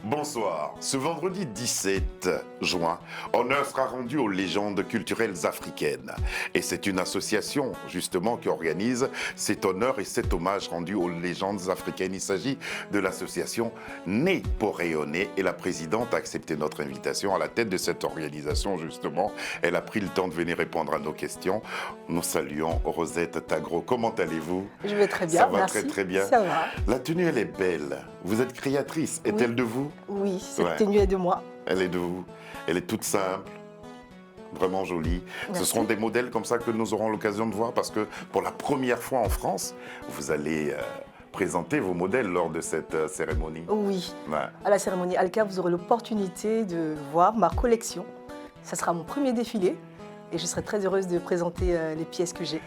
Bonsoir. Ce vendredi 17 juin, honneur sera rendu aux légendes culturelles africaines. Et c'est une association, justement, qui organise cet honneur et cet hommage rendu aux légendes africaines. Il s'agit de l'association Née pour rayonner. Et la présidente a accepté notre invitation à la tête de cette organisation, justement. Elle a pris le temps de venir répondre à nos questions. Nous saluons Rosette Tagro. Comment allez-vous? Je vais très bien, Ça va merci. très très bien. Ça va. La tenue, elle est belle. Vous êtes créatrice. Est-elle de vous? Oui, cette Ouais. tenue est de moi. Elle est de vous. Elle est toute simple, vraiment jolie. Merci. Ce seront des modèles comme ça que nous aurons l'occasion de voir parce que pour la première fois en France, vous allez présenter vos modèles lors de cette cérémonie. Oui. Ouais. À la cérémonie Alka, vous aurez l'opportunité de voir ma collection. Ça sera mon premier défilé et je serai très heureuse de présenter les pièces que j'ai.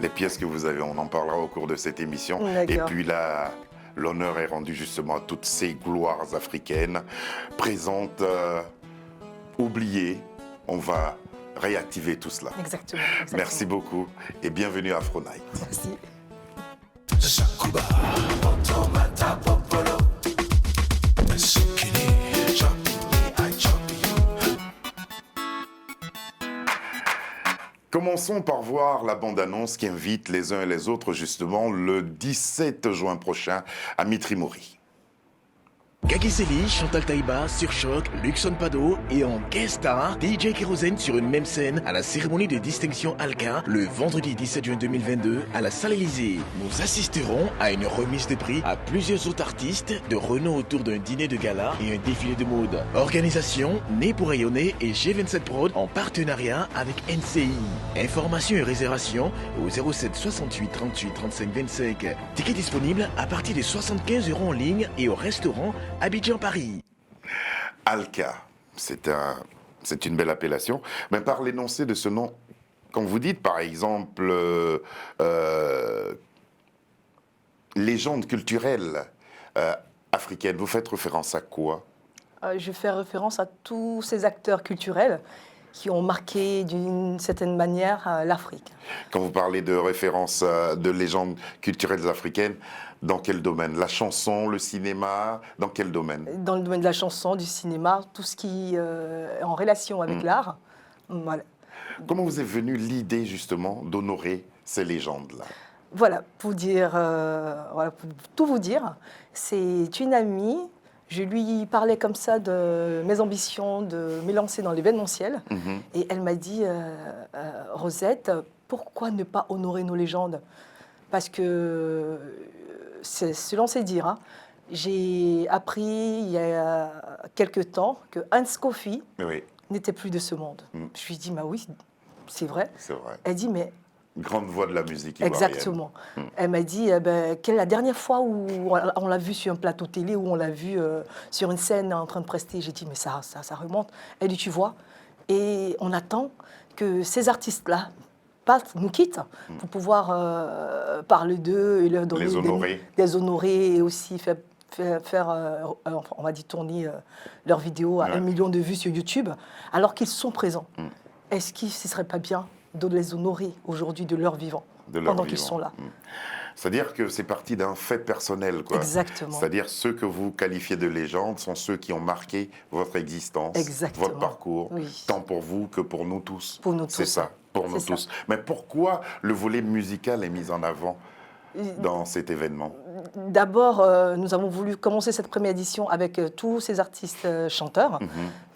Les pièces que vous avez, on en parlera au cours de cette émission. D'accord. Et puis là, l'honneur est rendu justement à toutes ces gloires africaines présentes, oubliées. On va réactiver tout cela. Exactement. Merci beaucoup et bienvenue à Afro Night. Merci. Commençons par voir la bande-annonce qui invite les uns et les autres justement le 17 juin prochain à Mitrimori. Gagiseli, Chantal Taïba, sur Choc, Luxon Pado et en guest star, DJ Kérosène sur une même scène à la cérémonie de distinction Alka le vendredi 17 juin 2022 à la Salle Élysée. Nous assisterons à une remise de prix à plusieurs autres artistes de renom autour d'un dîner de gala et un défilé de mode. Organisation Née pour rayonner et G27 Prod en partenariat avec NCI. Informations et réservations au 07 68 38 35 25. Tickets disponibles à partir de 75 € en ligne et au restaurant Abidjan Paris. Alka, c'est une belle appellation, mais par l'énoncé de ce nom, quand vous dites par exemple légende culturelle africaine, vous faites référence à quoi? Je fais référence à tous ces acteurs culturels qui ont marqué d'une certaine manière l'Afrique. Quand vous parlez de référence de légendes culturelles africaines, dans quel domaine? La chanson, le cinéma, dans quel domaine? Dans le domaine de la chanson, du cinéma, tout ce qui est en relation avec l'art. Voilà. Comment vous est venue l'idée justement d'honorer ces légendes-là? Voilà, pour tout vous dire, c'est une amie. Je lui parlais comme ça de mes ambitions, de me lancer dans l'événementiel. Et elle m'a dit, Rosette, pourquoi ne pas honorer nos légendes? Parce que, selon ses dires, hein, j'ai appris il y a quelque temps que Hans Kofi Oui, n'était plus de ce monde. Je lui ai dit, bah oui, c'est vrai. c'est vrai. Elle dit, mais Grande voix de la musique ivoirienne. exactement. Elle m'a dit, quelle est la dernière fois où on l'a vu sur un plateau télé, où on l'a vu sur une scène en train de prester? J'ai dit, mais ça remonte. Elle dit, tu vois, et on attend que ces artistes-là nous quittent pour pouvoir parler d'eux et leur donner Les honorer. des honorer et aussi faire on va dire, tourner leurs vidéos à 1 million de vues sur YouTube, alors qu'ils sont présents. Est-ce que ce ne serait pas bien de les honorer aujourd'hui de leur vivant, pendant qu'ils sont là? C'est-à-dire que c'est parti d'un fait personnel, quoi. Exactement. C'est-à-dire ceux que vous qualifiez de légendes sont ceux qui ont marqué votre existence, Exactement. votre parcours, Oui. tant pour vous que pour nous tous. Pour nous C'est tous. ça, pour nous C'est ça. tous. Mais pourquoi le volet musical est mis en avant dans cet événement? D'abord, nous avons voulu commencer cette première édition avec tous ces artistes chanteurs,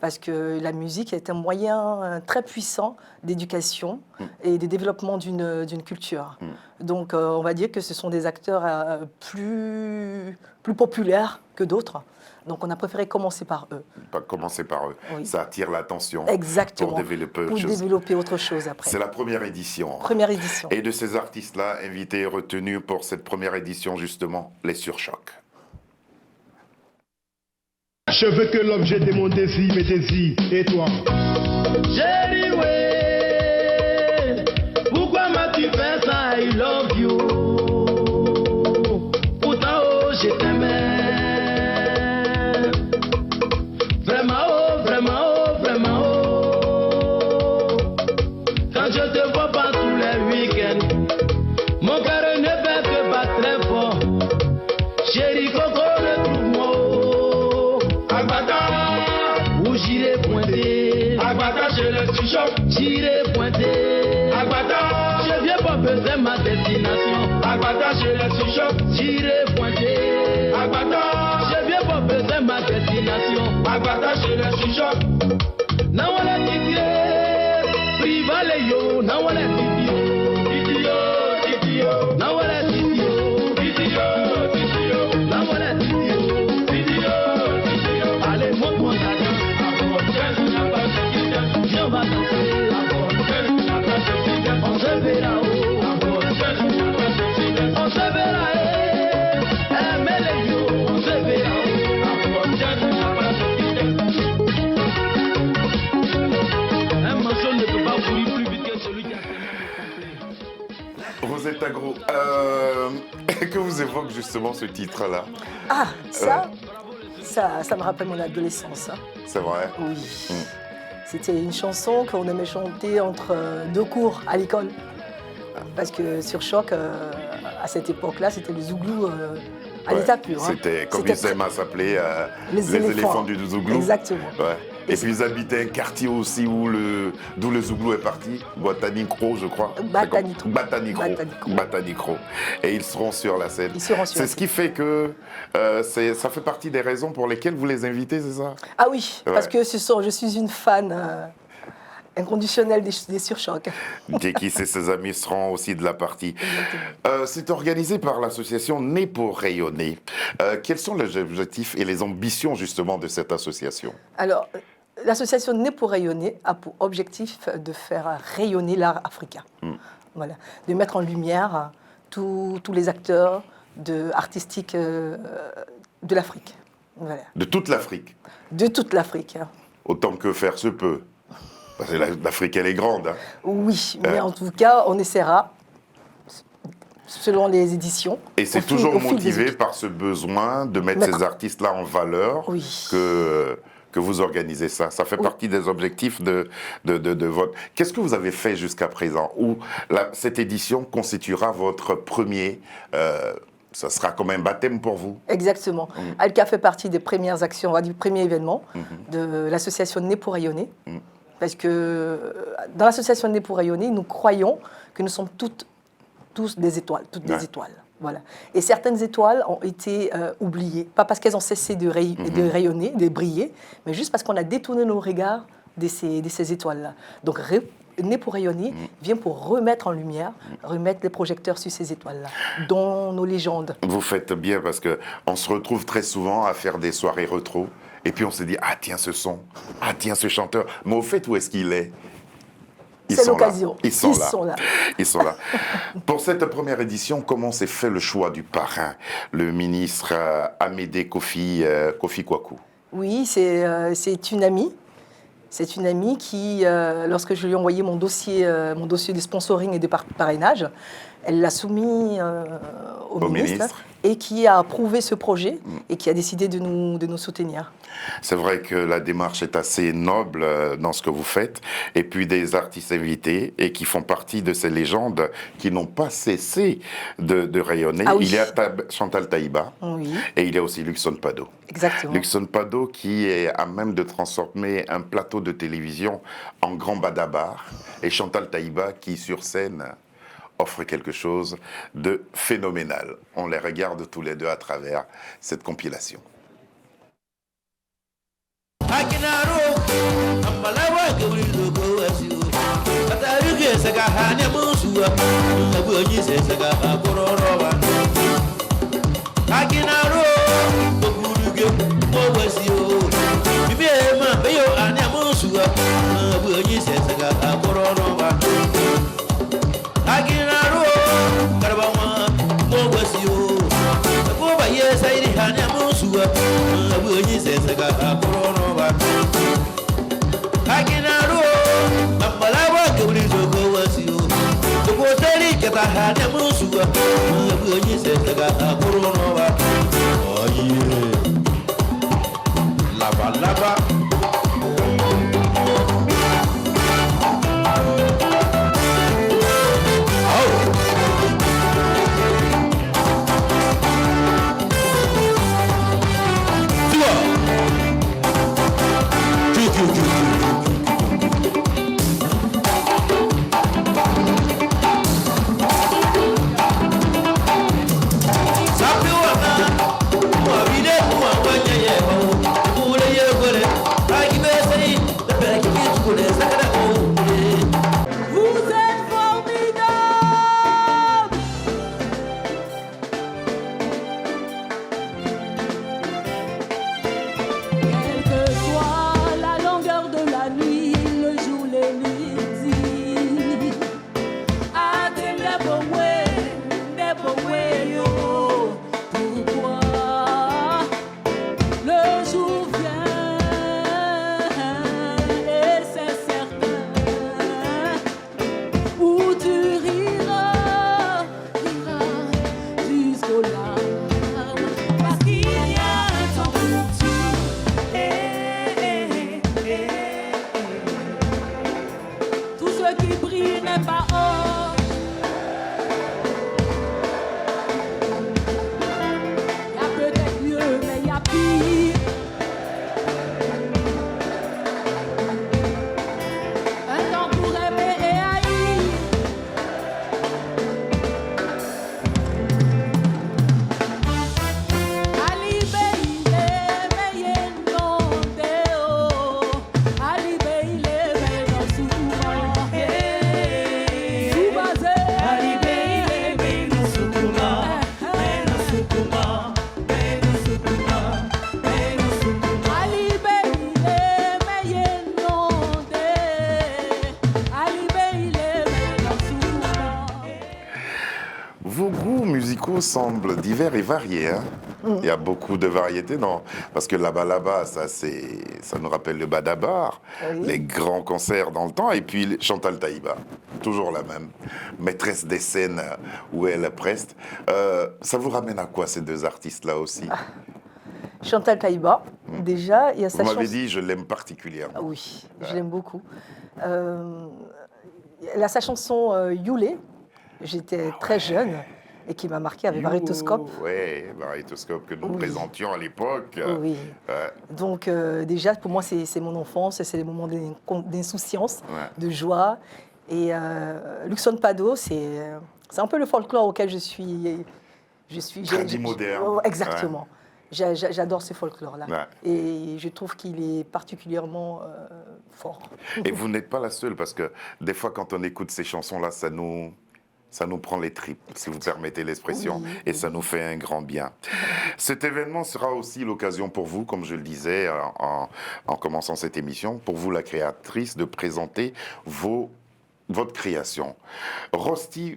parce que la musique est un moyen très puissant d'éducation et de développement d'une culture. Donc, on va dire que ce sont des acteurs plus populaires que d'autres. Donc, on a préféré commencer par eux. Commencer par eux. Oui. Ça attire l'attention. Exactement. Pour développer autre Pour chose. développer autre chose après. C'est la première édition. Première édition. Et de ces artistes-là, invités et retenus pour cette première édition, justement, les Surchocs. Je veux que l'objet de mon désir me désire. Et toi? Chérie, ouais, pourquoi m'as-tu fait ça? I love you. Pourtant, oh, je t'aimais. Vraiment, oh, vraiment, oh, vraiment, oh. Quand je te vois pas tous les week-ends, mon cœur ne fait que battre très fort. Chérie, Coco, retrouve-moi, oh. Agbata chez le Suchoc, tiré, pointé. Agbata, je viens pas besoin ma destination. Agbata chez le Suchoc, tiré, pointé. Agbata, je viens pas besoin ma destination. Agbata chez le Suchoc. Now I let it go, privale yo, now I let it go. Titio, now I let it go. Titio, now I let it go. Titio, allez, montre-moi ta danse. On va danser, on se verra, on se verra, mais les yeux, on se verra. Un morceau ne peut pas courir plus vite que celui qui a Rosette Agro, que vous évoque justement ce titre-là? Ah, ça me rappelle mon adolescence. Hein. C'est vrai? Oui. C'était une chanson qu'on aimait chanter entre deux cours à l'école. Parce que sur Choc, à cette époque-là, c'était le zouglou à l'état pur. C'était comme ils aiment à s'appeler les éléphants du zouglou. Exactement. Ouais. Et puis ils habitaient un quartier aussi d'où le zouglou est parti, Boitanicro, je crois. Batanicro. Et ils seront sur la scène. C'est ce qui fait que ça fait partie des raisons pour lesquelles vous les invitez, c'est ça? Ah oui, parce que je suis une fan inconditionnelle des Surchocs. Jackie et ses amis seront aussi de la partie. C'est organisé par l'association Né pour rayonner. Quels sont les objectifs et les ambitions justement de cette association? Alors, l'association Né pour rayonner a pour objectif de faire rayonner l'art africain. Voilà. De mettre en lumière tous les acteurs artistiques de l'Afrique. Voilà. De toute l'Afrique? De toute l'Afrique. Hein. Autant que faire se peut. Parce que l'Afrique, elle est grande. Hein. Oui, mais en tout cas, on essaiera, selon les éditions. Et c'est toujours motivé par ce besoin de mettre ces artistes-là en valeur que vous organisez ça. Ça fait partie des objectifs de votre... Qu'est-ce que vous avez fait jusqu'à présent? Ou cette édition constituera votre premier... ça sera comme un baptême pour vous? Exactement. Alka fait partie des premières actions, du premier événement de l'association Né pour rayonner. Parce que dans l'association Né pour rayonner, nous croyons que nous sommes tous des étoiles, des étoiles. Voilà. Et certaines étoiles ont été oubliées, pas parce qu'elles ont cessé de rayonner, de briller, mais juste parce qu'on a détourné nos regards de ces étoiles-là. Donc Né pour rayonner vient pour remettre en lumière, remettre les projecteurs sur ces étoiles-là, dont nos légendes. Vous faites bien parce qu'on se retrouve très souvent à faire des soirées rétro. Et puis on se dit, ah tiens ce son, ah tiens ce chanteur. Mais au fait, où est-ce qu'il est? C'est l'occasion. Ils sont là. Ils sont là. Pour cette première édition, comment s'est fait le choix du parrain, le ministre Amédée Kofi Kwaku? Oui, c'est une amie. C'est une amie qui, lorsque je lui ai envoyé mon dossier de sponsoring et de parrainage, elle l'a soumis au ministre et qui a approuvé ce projet et qui a décidé de nous soutenir. C'est vrai que la démarche est assez noble dans ce que vous faites, et puis des artistes invités et qui font partie de ces légendes qui n'ont pas cessé de rayonner. Ah oui. Il y a Chantal Taïba et il y a aussi Luxon Pado. Exactement. Luxon Pado qui est à même de transformer un plateau de télévision en grand badabar, et Chantal Taïba qui sur scène offre quelque chose de phénoménal. On les regarde tous les deux à travers cette compilation. souviens, et c'est certain, où tu riras, riras jusqu'au larmes, parce qu'il y a un temps pour tout. Tout ce qui brille n'est pas or. Y a peut-être mieux, mais y a pire. Un temps pour aimer et haïr. Vos goûts musicaux semblent divers et variés. Hein. Il y a beaucoup de variétés, non? Parce que là-bas, ça nous rappelle le Badabar, Oui. les grands concerts dans le temps, et puis Chantal Taïba, toujours la même, maîtresse des scènes où elle preste. Ça vous ramène à quoi ces deux artistes-là aussi? Chantal Taïba, déjà, il y a sa Vous m'avez chanson. dit, je l'aime particulièrement. Ah oui, je l'aime beaucoup. Elle a sa chanson Youlé, j'étais très jeune, et qui m'a marqué avec Barytoscope. Oui, Barytoscope que nous Oui. présentions à l'époque. Oui. Ouais. Donc déjà, pour moi, c'est mon enfance, c'est des moments d'insouciance, Ouais. de joie. Et Luxon Pado, c'est un peu le folklore auquel je suis. Tradit moderne. Oh, exactement. J'adore ce folklore-là. Ouais. Et je trouve qu'il est particulièrement fort. Et vous n'êtes pas la seule, parce que des fois, quand on écoute ces chansons-là, ça nous prend les tripes, si vous permettez l'expression, Oui, et ça nous fait un grand bien. Cet événement sera aussi l'occasion pour vous, comme je le disais en commençant cette émission, pour vous, la créatrice, de présenter votre création. Rosti,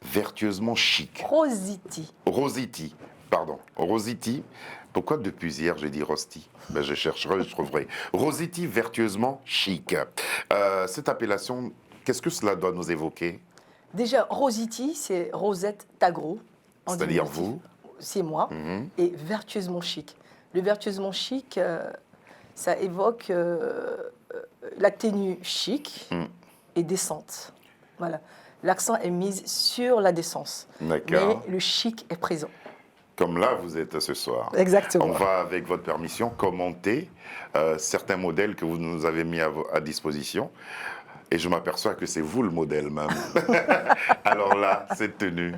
vertueusement chic. Rositi. Rositi, pardon. Rositi. Pourquoi depuis hier j'ai dit Rosti? Ben, je chercherai, je trouverai. Rositi, vertueusement chic. Cette appellation, qu'est-ce que cela doit nous évoquer? Déjà, Rositi, c'est Rosette Tagro. en C'est-à-dire diminutif. vous? C'est moi. Mhm. Et vertueusement chic. Le vertueusement chic, ça évoque la tenue chic et décente. Voilà. L'accent est mis sur la décence. D'accord. Mais le chic est présent. Comme là, vous êtes ce soir. Exactement. On va, avec votre permission, commenter certains modèles que vous nous avez mis à disposition. Et je m'aperçois que c'est vous le modèle même. Alors là, cette tenue.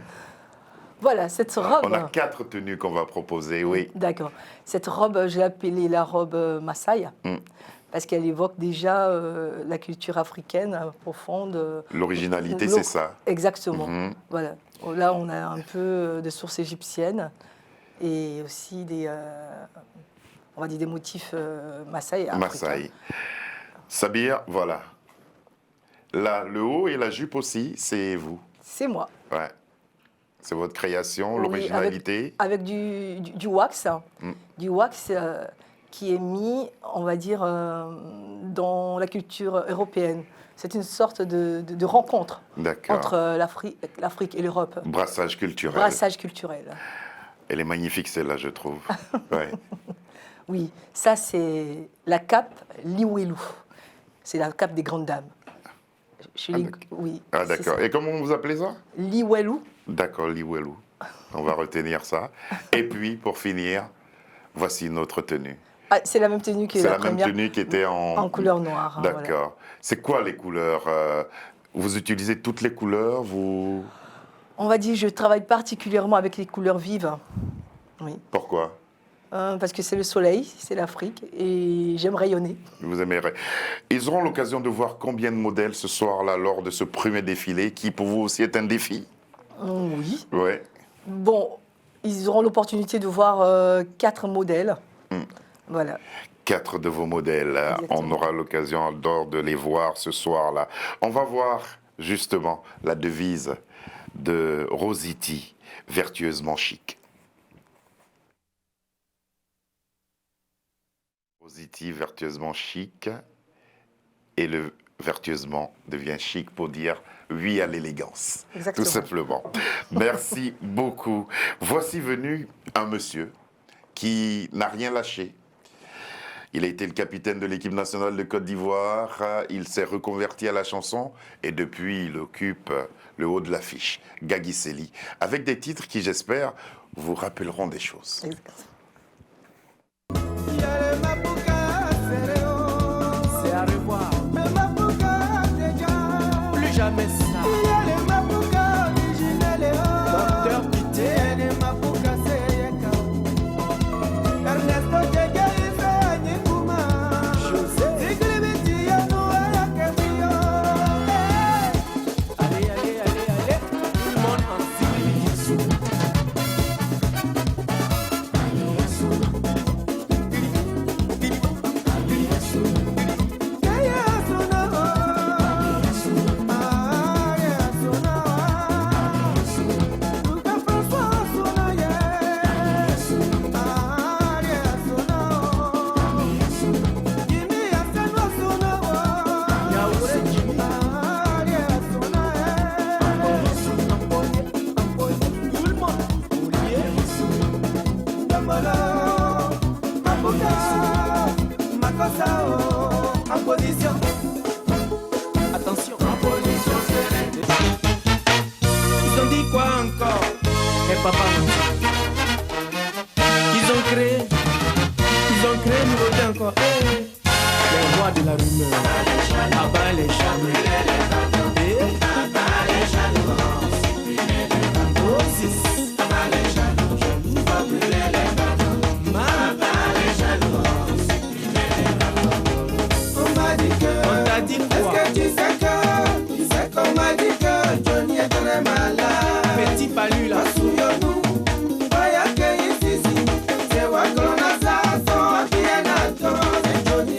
Voilà, cette robe. On a 4 tenues qu'on va proposer, oui. D'accord. Cette robe, je l'ai appelée la robe Maasai, parce qu'elle évoque déjà la culture africaine profonde. L'originalité, c'est ça. Exactement. Mhm. Voilà. Là, on a un peu de sources égyptiennes et aussi on va dire des motifs Maasai africains. Maasai. Sabir, voilà. Là, le haut et la jupe aussi, c'est vous. C'est moi. Ouais. C'est votre création, Oui, l'originalité. avec du wax. Du wax qui est mis, on va dire, dans la culture européenne. C'est une sorte de rencontre D'accord. entre l'Afrique et l'Europe. Brassage culturel. Brassage culturel. Elle est magnifique, celle-là, je trouve. Ouais. Oui, ça c'est la cape Liwelu. C'est la cape des grandes dames. Oui. Ah, c'est d'accord. ça. Et comment vous appelez ça? Liwelu. D'accord, Liwelu. On va retenir ça. Et puis, pour finir, voici notre tenue. Ah, c'est la même tenue que C'est la la même première. tenue qui était En couleur noire. D'accord. Voilà. C'est quoi les couleurs? Vous utilisez toutes les couleurs? Vous... On va dire, je travaille particulièrement avec les couleurs vives. Oui. Pourquoi? Parce que c'est le soleil, c'est l'Afrique, et j'aime rayonner. Vous aimerez. Ils auront l'occasion de voir combien de modèles ce soir-là lors de ce premier défilé, qui pour vous aussi est un défi? Oui. Ouais. Bon, ils auront l'opportunité de voir 4 modèles. Voilà. 4 de vos modèles. Exactement. On aura l'occasion de les voir ce soir-là. On va voir justement la devise de Rositi, vertueusement chic. Rosity, vertueusement chic, et le vertueusement devient chic pour dire oui à l'élégance. Exactement. Tout simplement. Merci beaucoup. Voici venu un monsieur qui n'a rien lâché. Il a été le capitaine de l'équipe nationale de Côte d'Ivoire. Il s'est reconverti à la chanson et depuis, il occupe le haut de l'affiche. Gaggy Célie, avec des titres qui, j'espère, vous rappelleront des choses. Exact. C'est à revoir. Plus jamais ça. Docteur Pité. José. Allez, allez, allez, allez. Tout le monde en civilisation. Attention, en position serrée. Ils ont dit quoi encore? Et papa Ils ont créé nouveauté encore. Hey. Les rois de la rumeur. Abat les chameaux. On t'a dit quoi? Est-ce que tu sais qu'on m'a dit que Johnny est très malade? Petit palu là. Il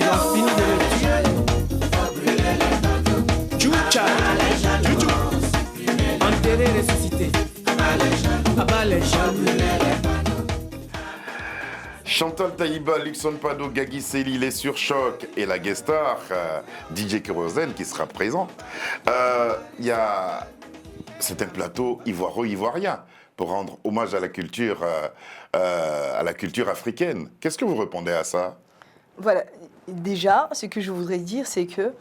a fini de le tuer. Tchoucha. Tchouchou. Enterré, ressuscité. Abat les jaloux. Chantal Taïba, Luxon Pado, Gaggy Célie, les sur Choc et la guest star DJ Kérosène qui sera présent. C'est un plateau ivoiro-ivoirien pour rendre hommage à la culture africaine. Qu'est-ce que vous répondez à ça? Voilà, déjà, ce que je voudrais dire, c'est que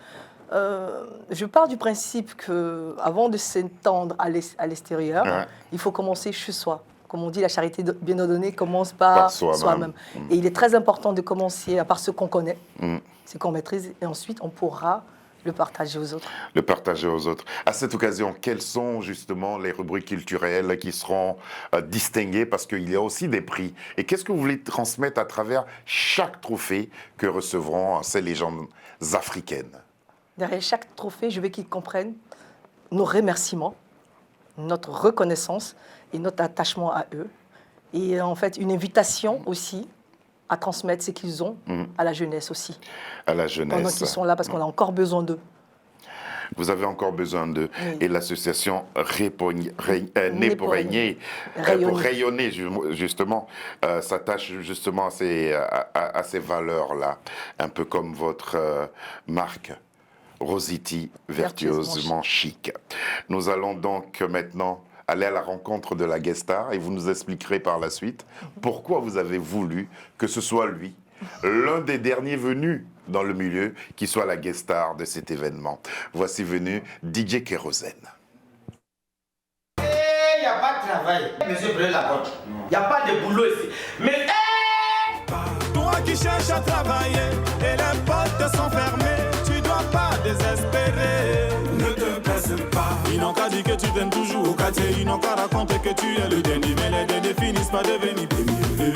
je pars du principe que avant de s'étendre à l'extérieur, Ouais. il faut commencer chez soi. Comme on dit, la charité bien ordonnée commence par Par soi-même. soi-même. Et il est très important de commencer par ce qu'on connaît, ce qu'on maîtrise, et ensuite on pourra le partager aux autres. Le partager aux autres. À cette occasion, quelles sont justement les rubriques culturelles qui seront distinguées? Parce qu'il y a aussi des prix. Et qu'est-ce que vous voulez transmettre à travers chaque trophée que recevront ces légendes africaines? Derrière chaque trophée, je veux qu'ils comprennent nos remerciements, notre reconnaissance et notre attachement à eux. Et en fait, une invitation aussi à transmettre ce qu'ils ont à la jeunesse aussi. À la jeunesse. Pendant qu'ils sont là, parce qu'on a encore besoin d'eux. Vous avez encore besoin d'eux. Oui. Et l'association Né pour régner, pour rayonner justement, s'attache justement à ces valeurs-là, un peu comme votre marque Rosity, vertueusement chic. Nous allons donc maintenant aller à la rencontre de la guest star et vous nous expliquerez par la suite pourquoi vous avez voulu que ce soit lui, l'un des derniers venus dans le milieu, qui soit la guest star de cet événement. Voici venu DJ Kérosène. Il n'y a pas de travail. Monsieur Brûle la porte. Il n'y a pas de boulot ici. Mais Toi qui cherches à travailler et les portes sont fermées, tu dois pas désespérer. Ne te blesse pas. Ils n'ont qu'à dire que tu t'aimes toujours au quartier. Ils n'ont qu'à raconter que tu es le dernier. Mais les derniers finissent par devenir premiers.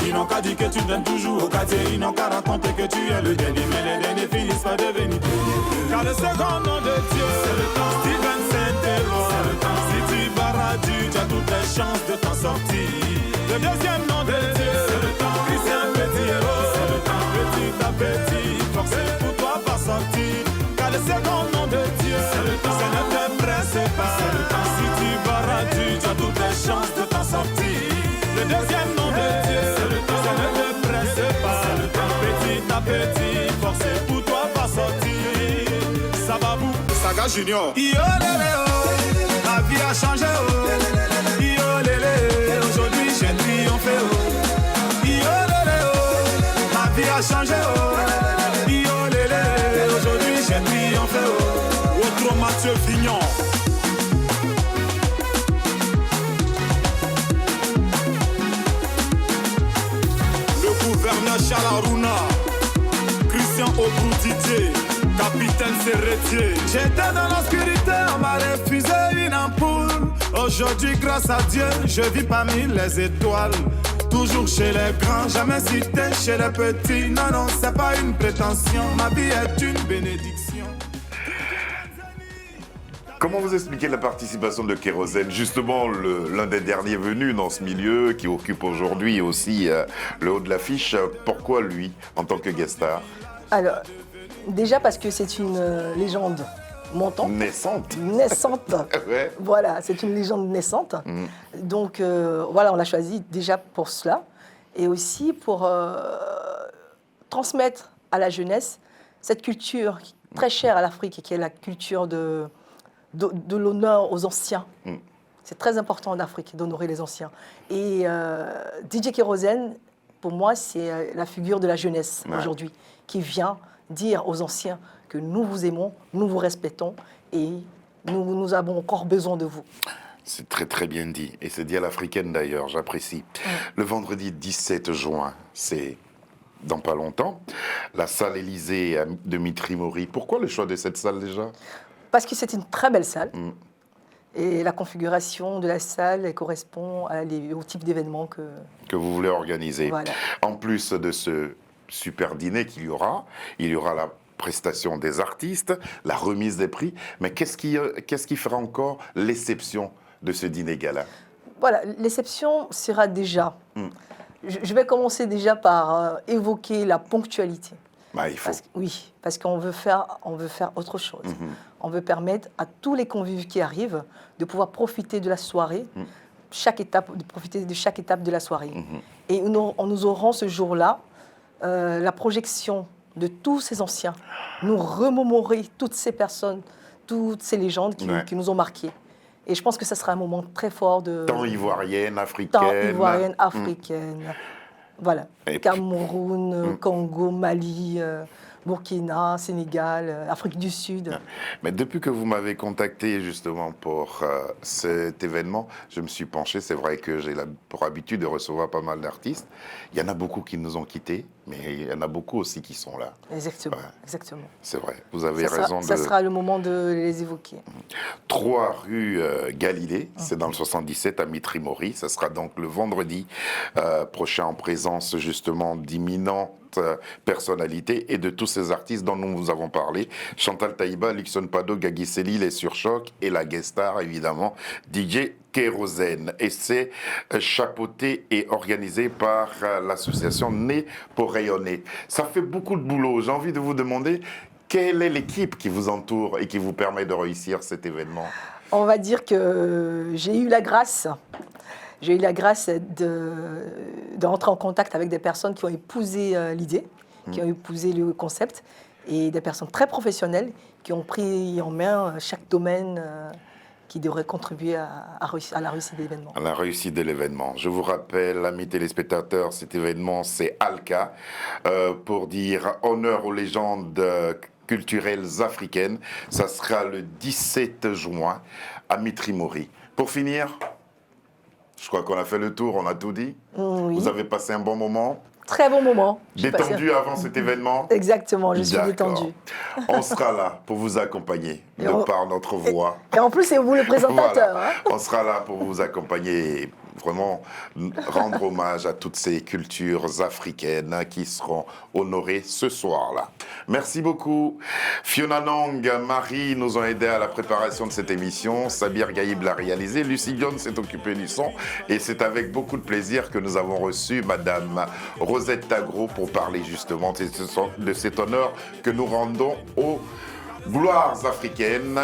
Ils n'ont qu'à dire que tu t'aimes toujours au quartier. Ils n'ont qu'à raconter que tu es le dernier. Mais les derniers finissent par devenir premiers. Car le second nom de Dieu, c'est le temps. Steven Saint-Héros, c'est le temps. Si tu barras tu as toutes les chances de t'en sortir. Le deuxième nom de Dieu, c'est le temps. Christian Petit Héros, c'est le temps. Petit à petit, forcé pour toi va sortir. Car le second nom de Dieu, c'est le temps. Ça ne te presse pas, c'est le temps. Si tu barras tu as toutes les chances de t'en sortir. Le deuxième nom de Dieu, c'est le temps. Ça ne te presse pas. appétit, forcé pour toi pas sortir. Ça va vous, Saga Junior. Yo lélé oh, la vie a changé oh. Yo lélé, aujourd'hui j'ai triomphé oh. Yo lélé oh, la vie a changé oh. Yo lélé, aujourd'hui j'ai triomphé oh. Autre Mathieu Vignon. Gouverneur Chalaruna, Christian Obrou-Didier, capitaine Serretier. J'étais dans l'obscurité, on m'a refusé une ampoule. Aujourd'hui, grâce à Dieu, je vis parmi les étoiles. Toujours chez les grands, jamais cité chez les petits. Non, non, c'est pas une prétention, ma vie est une bénédiction. Comment vous expliquez la participation de Kérosène, justement l'un des derniers venus dans ce milieu, qui occupe aujourd'hui aussi le haut de l'affiche? Pourquoi lui, en tant que guest star? Alors, déjà parce que c'est une légende montante. Naissante. Naissante. Ouais. Voilà, c'est une légende naissante. Donc, voilà, on l'a choisi déjà pour cela. Et aussi pour transmettre à la jeunesse cette culture très chère à l'Afrique, qui est la culture de l'honneur aux anciens. C'est très important en Afrique d'honorer les anciens. Et DJ Kérosène, pour moi, c'est la figure de la jeunesse aujourd'hui, qui vient dire aux anciens que nous vous aimons, nous vous respectons et nous avons encore besoin de vous. C'est très très bien dit. Et c'est dit à l'africaine d'ailleurs, j'apprécie. Le vendredi 17 juin, c'est dans pas longtemps, la salle Élysée de Mitry-Mory. Pourquoi le choix de cette salle déjà? Parce que c'est une très belle salle. Et la configuration de la salle elle correspond au type d'événement que vous voulez organiser. Voilà. En plus de ce super dîner qu'il y aura, il y aura la prestation des artistes, la remise des prix. Mais qu'est-ce qui fera encore l'exception de ce dîner gala? Voilà, l'exception sera déjà... Je vais commencer déjà par évoquer la ponctualité. Bah, il faut. Parce qu'on veut faire autre chose. On veut permettre à tous les convives qui arrivent de pouvoir profiter de la soirée, de profiter de chaque étape de la soirée. Et nous aurons ce jour-là la projection de tous ces anciens, nous remémorer toutes ces personnes, toutes ces légendes qui nous ont marqués. Et je pense que ce sera un moment très fort de... Temps ivoirienne, africaine. Temps ivoirienne, africaine. Voilà. Cameroun, Congo, Mali, Burkina, Sénégal, Afrique du Sud. Mais depuis que vous m'avez contacté justement pour cet événement, je me suis penché. C'est vrai que j'ai pour habitude de recevoir pas mal d'artistes. Il y en a beaucoup qui nous ont quittés, mais il y en a beaucoup aussi qui sont là. Exactement, exactement. C'est vrai, vous avez raison. Ça sera le moment de les évoquer. 3 rue Galilée, c'est dans le 77 à Mitry-Mory. Ça sera donc le vendredi prochain en présence justement d'imminentes personnalités et de tous ces artistes dont nous vous avons parlé. Chantal Taïba, Luxon Pado, Gagui Sely, les Surchoc et la guest star évidemment DJ Kérosène. Et c'est chapeauté et organisé par l'association Né pour rayonner. Ça fait beaucoup de boulot. J'ai envie de vous demander quelle est l'équipe qui vous entoure et qui vous permet de réussir cet événement? On va dire que j'ai eu la grâce d'entrer en contact avec des personnes qui ont épousé l'idée, qui ont épousé le concept, et des personnes très professionnelles qui ont pris en main chaque domaine qui devrait contribuer à la réussite de l'événement. À la réussite de l'événement. Je vous rappelle, amis téléspectateurs, cet événement, c'est ALCA, pour dire honneur aux légendes culturelles africaines. Ça sera le 17 juin à Mitry-Mory. Pour finir, je crois qu'on a fait le tour, on a tout dit. Oui. Vous avez passé un bon moment? Très bon moment. Détendu avant cet événement? Exactement, je suis détendu. On sera là pour vous accompagner par notre voix. Et en plus, c'est vous le présentateur. Voilà. Hein. On sera là pour vous accompagner et vraiment rendre hommage à toutes ces cultures africaines qui seront honorées ce soir-là. Merci beaucoup. Fiona Nang, Marie nous ont aidés à la préparation de cette émission. Sabir Gaïb l'a réalisé. Lucie Dion s'est occupée du son. Et c'est avec beaucoup de plaisir que nous avons reçu Madame Rosette Tagro pour parler justement de cet honneur que nous rendons aux gloires africaines.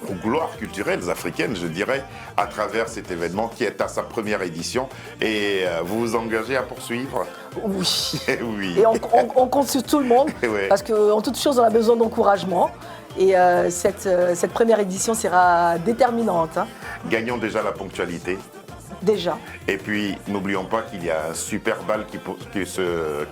aux gloires culturelles africaines, je dirais, à travers cet événement qui est à sa première édition. Et vous vous engagez à poursuivre? Oui. Oui. Et on compte sur tout le monde, Ouais. parce qu'en toute chose, on a besoin d'encouragement. Et cette première édition sera déterminante, hein, Gagnons déjà la ponctualité. déjà. Et puis, n'oublions pas qu'il y a un super bal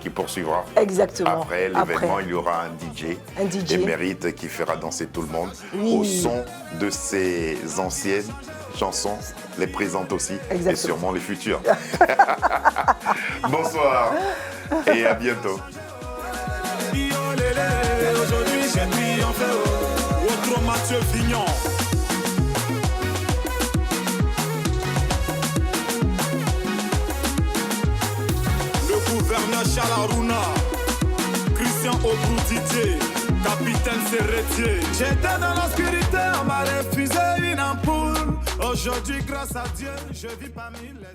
qui poursuivra. Exactement. Après l'événement, il y aura un DJ. Un DJ. émérite qui fera danser tout le monde Oui. au son de ses anciennes chansons, les présentes aussi, Exactement. et sûrement les futures. Bonsoir et à bientôt. Aujourd'hui j'ai triomphé, autre Mathieu Vignon. Le gouverneur Chalaruna, Christian Obroutidier, capitaine Serretier. J'étais dans l'obscurité, on m'a refusé une ampoule. Aujourd'hui grâce à Dieu, je vis parmi les